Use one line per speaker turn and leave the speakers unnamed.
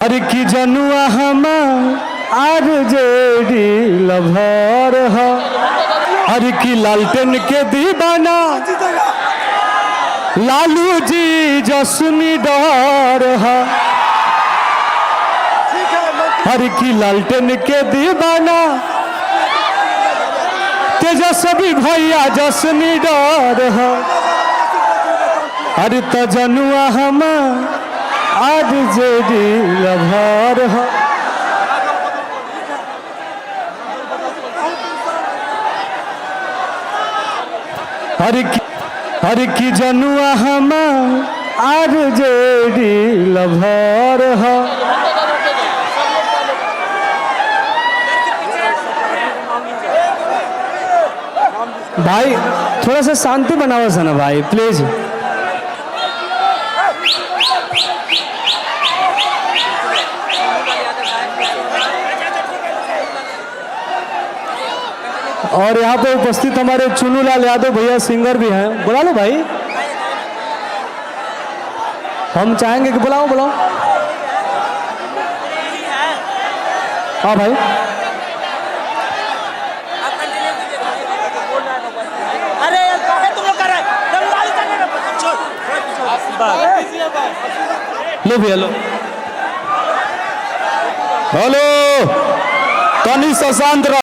अरे की जनुआ हमार आरजेडी लभर है। अरे की लालटेन के दीवाना लालू जी जसमी डर है। हर की लालटेन के दीवाना तेजस्वी भैया जसमी डर है। अरे तो जनुआ हमार आरजेडी लभर है। हर की जनुआ हमार आरजेडी लभर है। भाई थोड़ा सा शांति बनाओ सना भाई प्लीज। और यहाँ पे उपस्थित हमारे चुनूलाल यादव भैया सिंगर भी हैं, बुला लो भाई। हम चाहेंगे कि बुलाओ बुलाओ। हाँ भाई लो भैया लो। हेलो तनी सा शांत रहो।